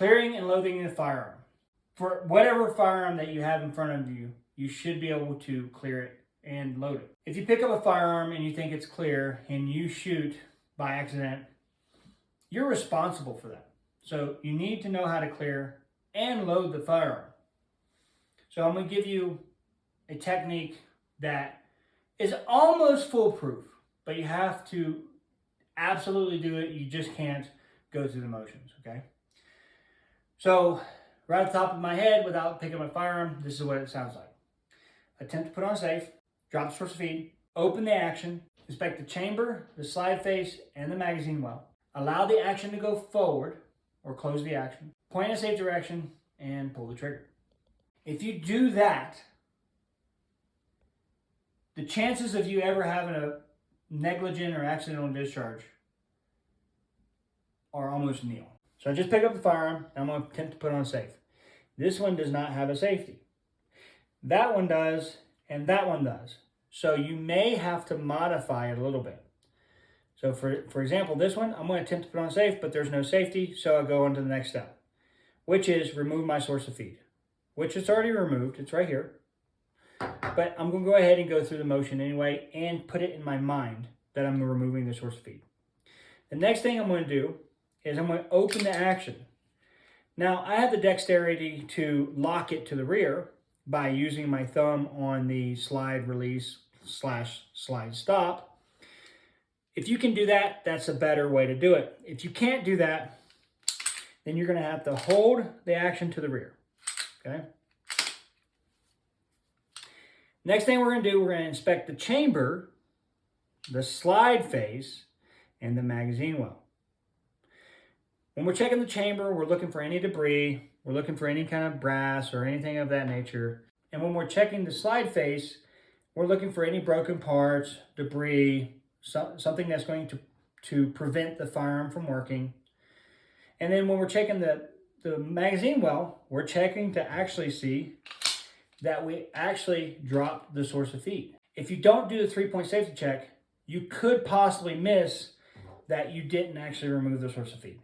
Clearing and loading the firearm. For whatever firearm that you have in front of you, you should be able to clear it and load it. If you pick up a firearm and you think it's clear and you shoot by accident, you're responsible for that. So you need to know how to clear and load the firearm. So I'm going to give you a technique that is almost foolproof, but you have to absolutely do it. You just can't go through the motions, okay? So right off the top of my head, without picking up a firearm, this is what it sounds like. Attempt to put on safe, drop the source of feed, open the action, inspect the chamber, the slide face, and the magazine well. Allow the action to go forward or close the action. Point in a safe direction and pull the trigger. If you do that, the chances of you ever having a negligent or accidental discharge are almost nil. So I just pick up the firearm and I'm going to attempt to put on safe. This one does not have a safety. That one does, and that one does. So you may have to modify it a little bit. So for example, this one, I'm going to attempt to put on safe, but there's no safety, so I'll go on to the next step, which is remove my source of feed, which it's already removed. It's right here. But I'm going to go ahead and go through the motion anyway and put it in my mind that I'm removing the source of feed. The next thing I'm going to do is I'm going to open the action. Now, I have the dexterity to lock it to the rear by using my thumb on the slide release / slide stop. If you can do that, that's a better way to do it. If you can't do that, then you're going to have to hold the action to the rear, okay? Next thing we're going to do, we're going to inspect the chamber, the slide face, and the magazine well. When we're checking the chamber, we're looking for any debris, we're looking for any kind of brass or anything of that nature. And when we're checking the slide face, we're looking for any broken parts, debris, something that's going to prevent the firearm from working. And then when we're checking the magazine well, we're checking to actually see that we actually dropped the source of feed. If you don't do the 3-point safety check, you could possibly miss that you didn't actually remove the source of feed.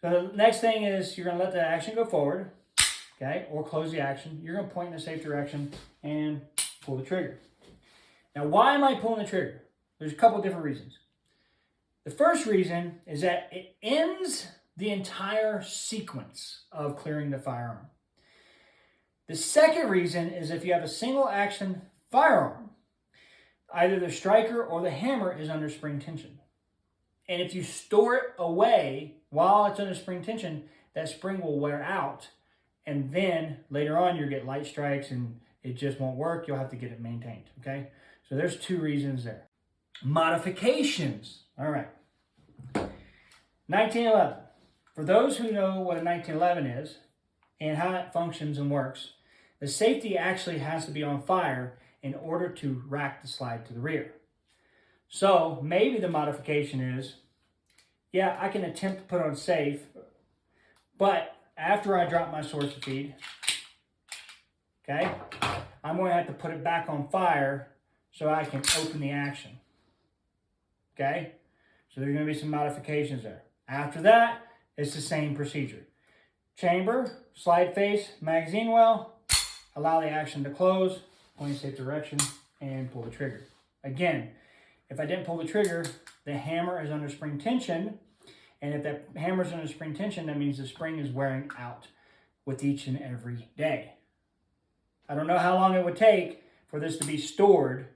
So the next thing is you're going to let the action go forward, okay, or close the action. You're going to point in a safe direction and pull the trigger. Now, why am I pulling the trigger? There's a couple different reasons. The first reason is that it ends the entire sequence of clearing the firearm. The second reason is if you have a single action firearm, either the striker or the hammer is under spring tension. And if you store it away while it's under spring tension, that spring will wear out. And then later on, you'll get light strikes and it just won't work. You'll have to get it maintained, okay? So there's two reasons there. Modifications. All right. 1911. For those who know what a 1911 is and how it functions and works, the safety actually has to be on fire in order to rack the slide to the rear. So maybe the modification is, yeah, I can attempt to put on safe, but after I drop my source of feed, okay, I'm going to have to put it back on fire so I can open the action. Okay? So there's going to be some modifications there. After that, it's the same procedure. Chamber, slide face, magazine well, allow the action to close, point in safe direction, and pull the trigger. Again, if I didn't pull the trigger, the hammer is under spring tension, and if that hammer is under spring tension, that means the spring is wearing out with each and every day. I don't know how long it would take for this to be stored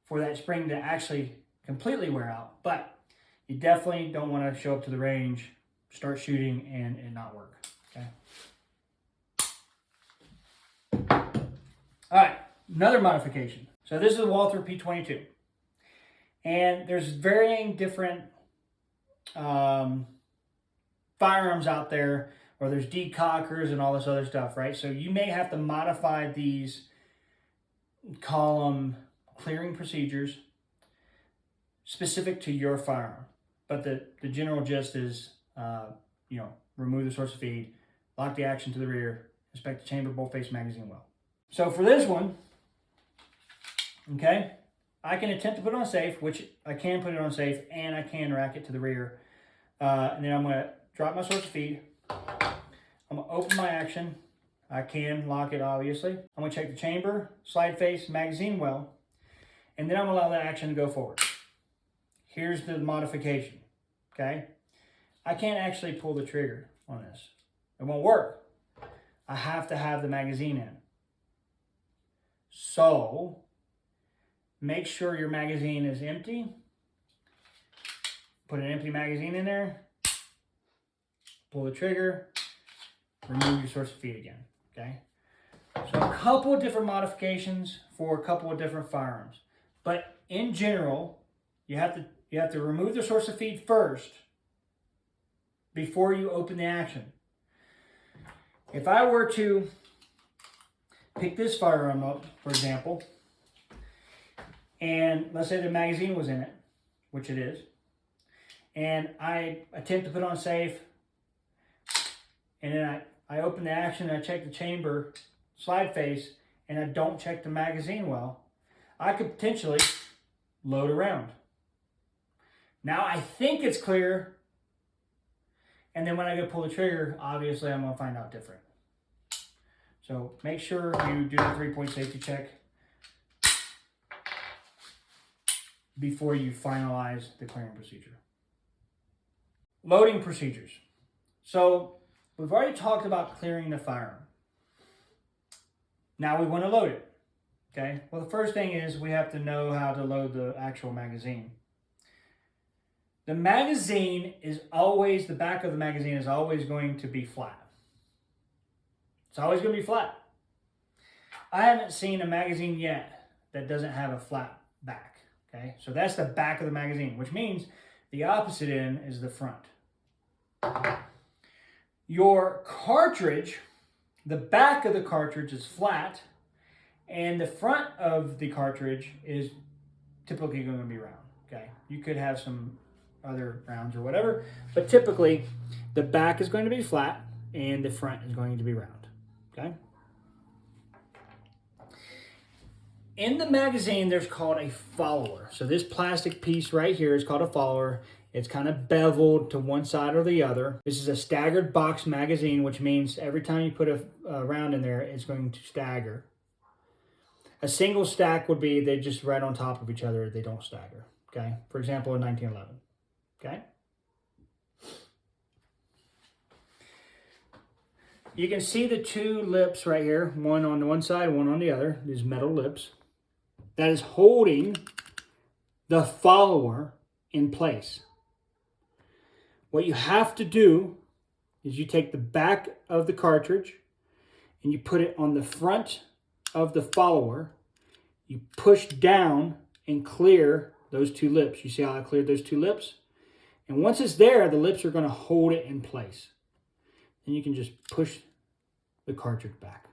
for that spring to actually completely wear out, but you definitely don't want to show up to the range, start shooting, and it not work, okay? All right, another modification. So this is a Walther P22. And there's varying different firearms out there, or there's decockers and all this other stuff, right? So you may have to modify these column clearing procedures specific to your firearm. But the general gist is, remove the source of feed, lock the action to the rear, inspect the chamber, bolt face, magazine well. So for this one, okay, I can attempt to put it on safe, which I can put it on safe, and I can rack it to the rear. And then I'm going to drop my source of feed. my action. I can lock it, obviously. I'm going to check the chamber, slide face, magazine well, and then I'm going to allow that action to go forward. Here's the modification, okay? I can't actually pull the trigger on this. It won't work. I have to have the magazine in. So, make sure your magazine is empty. Put an empty magazine in there. Pull the trigger. Remove your source of feed again, okay? So a couple of different modifications for a couple of different firearms. But in general, you have to remove the source of feed first before you open the action. If I were to pick this firearm up, for example, and let's say the magazine was in it, which it is, and I attempt to put on safe, and then I open the action and I check the chamber, slide face, and I don't check the magazine well, I could potentially load a round. Now I think it's clear, and then when I go pull the trigger, obviously I'm going to find out different. So make sure you do the 3-point safety check before you finalize the clearing procedure. Loading procedures. So we've already talked about clearing the firearm. Now we want to load it. Okay. Well, the first thing is we have to know how to load the actual magazine. The magazine is always, the back of the magazine is always going to be flat. It's always going to be flat. I haven't seen a magazine yet that doesn't have a flat back. Okay, so that's the back of the magazine, which means the opposite end is the front. Your cartridge, the back of the cartridge is flat, and the front of the cartridge is typically going to be round. Okay, you could have some other rounds or whatever, but typically the back is going to be flat and the front is going to be round. Okay. In the magazine, there's called a follower. So this plastic piece right here is called a follower. It's kind of beveled to one side or the other. This is a staggered box magazine, which means every time you put a round in there, it's going to stagger. A single stack would be they just right on top of each other. They don't stagger. Okay. For example, a 1911. Okay. You can see the two lips right here, one on the one side, one on the other, these metal lips. That is holding the follower in place. What you have to do is you take the back of the cartridge and you put it on the front of the follower. You push down and clear those two lips. You see how I cleared those two lips? And once it's there, the lips are going to hold it in place. And you can just push the cartridge back.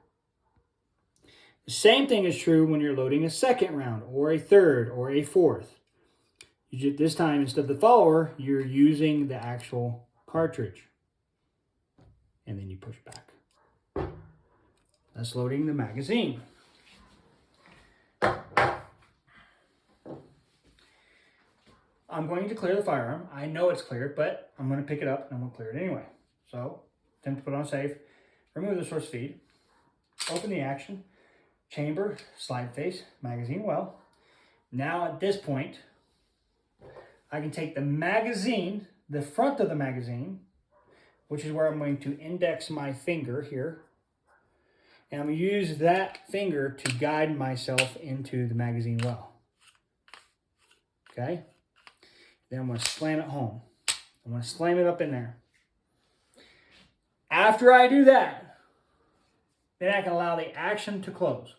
The same thing is true when you're loading a second round or a third or a fourth. This time, instead of the follower, you're using the actual cartridge. And then you push back. That's loading the magazine. I'm going to clear the firearm. I know it's cleared, but I'm going to pick it up and I'm going to clear it anyway. So, attempt to put on safe, remove the source feed, open the action, chamber, slide face, magazine well. Now at this point, I can take the magazine, the front of the magazine, which is where I'm going to index my finger here, and I'm going to use that finger to guide myself into the magazine well. Okay? Then I'm going to slam it home. I'm going to slam it up in there. After I do that, then I can allow the action to close.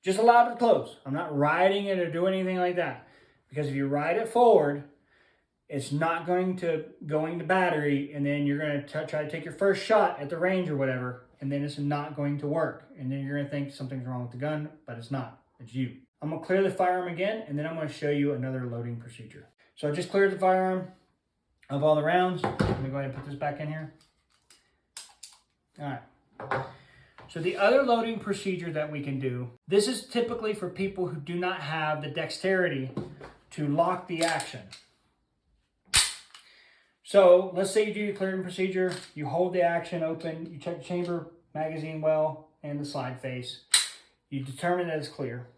Just allow it to close. I'm not riding it or doing anything like that. Because if you ride it forward, it's not going to go into battery, and then you're going to try to take your first shot at the range or whatever, and then it's not going to work. And then you're going to think something's wrong with the gun, but it's not. It's you. I'm going to clear the firearm again, and then I'm going to show you another loading procedure. So I just cleared the firearm of all the rounds. Let me go ahead and put this back in here. All right. So the other loading procedure that we can do, this is typically for people who do not have the dexterity to lock the action. So let's say you do your clearing procedure, you hold the action open, you check the chamber, magazine well, and the slide face. You determine that it's clear.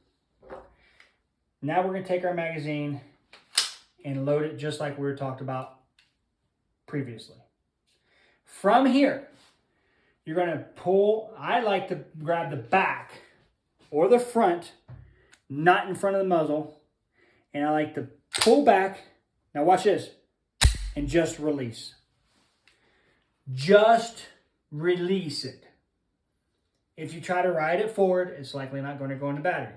Now we're going to take our magazine and load it just like we were talked about previously. From here, you're going to pull, I like to grab the back or the front, not in front of the muzzle, and I like to pull back. Now watch this, and just release. Just release it. If you try to ride it forward, it's likely not going to go in the battery.